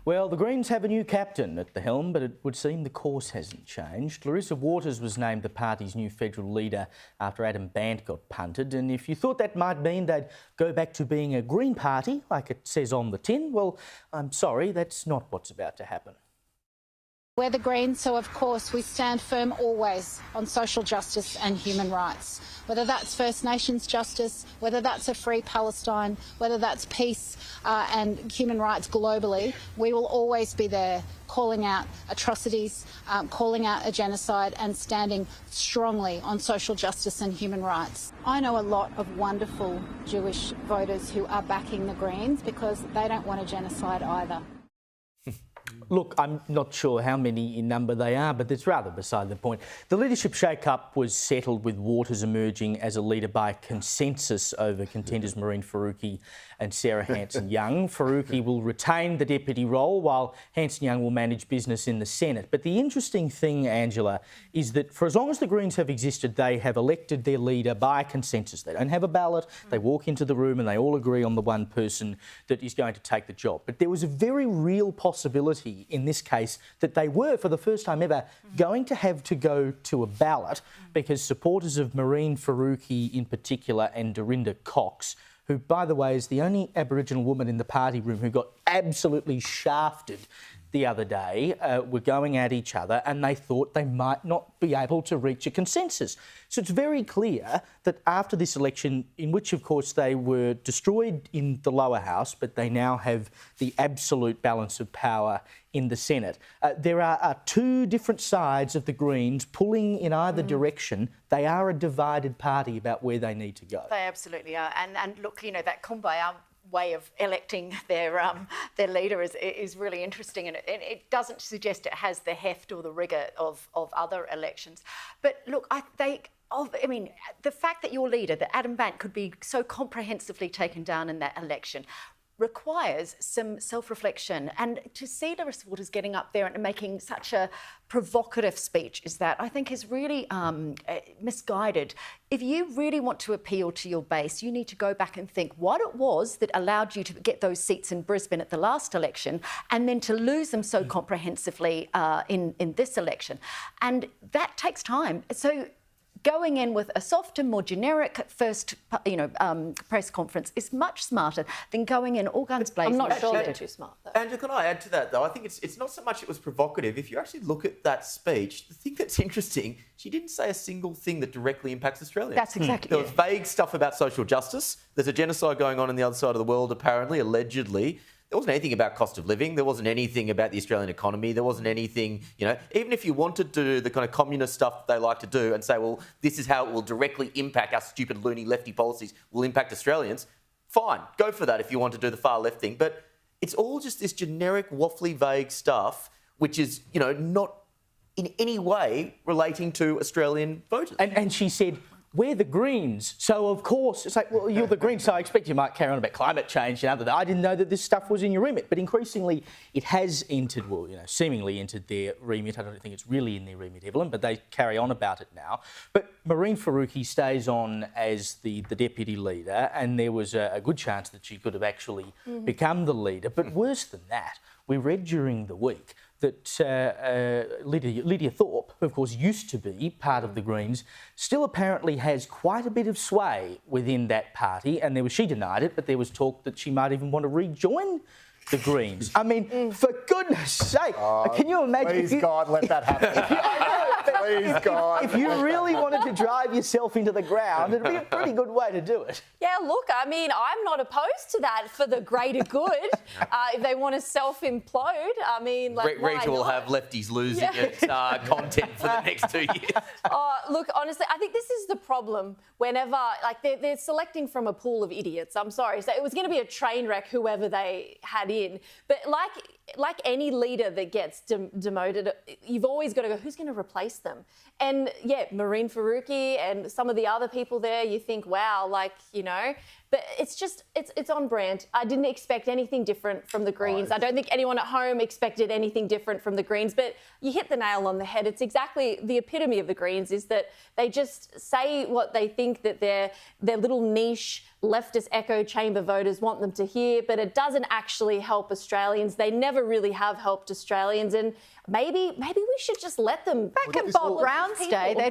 Well, the Greens have a new captain at the helm, but it would seem the course hasn't changed. Larissa Waters was named the party's new federal leader after Adam Bandt got punted, and if you thought that might mean they'd go back to being a Green party, like it says on the tin, well, I'm sorry, that's not what's about to happen. We're the Greens, so of course we stand firm always on social justice and human rights. Whether that's First Nations justice, whether that's a free Palestine, whether that's peace and human rights globally, we will always be there calling out atrocities, calling out a genocide and standing strongly on social justice and human rights. I know a lot of wonderful Jewish voters who are backing the Greens because they don't want a genocide either. Look, I'm not sure how many in number they are, but it's rather beside the point. The leadership shake-up was settled with Waters emerging as a leader by consensus over contenders Mehreen Faruqi and Sarah Hanson-Young. Faruqi will retain the deputy role while Hanson-Young will manage business in the Senate. But the interesting thing, Angela, is that for as long as the Greens have existed, they have elected their leader by consensus. They don't have a ballot. They walk into the room and they all agree on the one person that is going to take the job. But there was a very real possibility in this case that they were, for the first time ever, going to have to go to a ballot because supporters of Mehreen Faruqi in particular and Dorinda Cox, who, by the way, is the only Aboriginal woman in the party room who got absolutely shafted the other day, were going at each other and they thought they might not be able to reach a consensus. So it's very clear that after this election, in which, of course, they were destroyed in the lower house, but they now have the absolute balance of power in the Senate. There are two different sides of the Greens pulling in either direction. They are a divided party about where they need to go. They absolutely are. And look, you know, that Kumbaya way of electing their leader is really interesting, and it doesn't suggest it has the heft or the rigour of other elections. But look, I mean, the fact that your leader, that Adam Bandt, could be so comprehensively taken down in that election requires some self-reflection. And to see Larissa Waters getting up there and making such a provocative speech I think is really misguided. If you really want to appeal to your base, you need to go back and think what it was that allowed you to get those seats in Brisbane at the last election and then to lose them so comprehensively in this election. And that takes time. So going in with a softer, more generic first, press conference is much smarter than going in all guns blazing. I'm not sure they're too smart, though. Angela, can I add to that, though? I think it's not so much it was provocative. If you actually look at that speech, the thing that's interesting, she didn't say a single thing that directly impacts Australia. That's exactly There was vague stuff about social justice. There's a genocide going on the other side of the world, apparently, allegedly. There wasn't anything about cost of living. There wasn't anything about the Australian economy. There wasn't anything, even if you wanted to do the kind of communist stuff they like to do and say, well, this is how it will directly impact our stupid, loony, lefty policies will impact Australians, fine, go for that if you want to do the far left thing. But it's all just this generic, waffly, vague stuff, which is, not in any way relating to Australian voters. And she said, we're the Greens, so of course, it's like, well, you're the Greens, so I expect you might carry on about climate change and other. I didn't know that this stuff was in your remit, but increasingly it has entered, well, seemingly entered their remit. I don't think it's really in their remit, Evelyn, but they carry on about it now. But Mehreen Faruqi stays on as the deputy leader, and there was a good chance that she could have actually become the leader. But worse than that, we read during the week that Lydia Thorpe, who of course used to be part of the Greens, still apparently has quite a bit of sway within that party, and she denied it, but there was talk that she might even want to rejoin the Greens. I mean, for goodness sake, can you imagine? Please, God, let that happen. Please, God. If you really wanted to drive yourself into the ground, it'd be a pretty good way to do it. Yeah, look, I mean, I'm not opposed to that for the greater good. If they want to self-implode, I mean, like, Rachel will have lefties losing its content for the next 2 years. Look, honestly, I think this is the problem whenever, they're selecting from a pool of idiots. I'm sorry. So it was going to be a train wreck, whoever they had in. But like any leader that gets demoted, you've always got to go, who's going to replace them? And, yeah, Mehreen Faruqi and some of the other people there, you think, wow, but But it's on brand. I didn't expect anything different from the Greens. I don't think anyone at home expected anything different from the Greens, but you hit the nail on the head. It's exactly the epitome of the Greens, is that they just say what they think that their little niche leftist echo chamber voters want them to hear, but it doesn't actually help Australians. They never really have helped Australians, and maybe we should just let them. Back in Bob Brown's day, they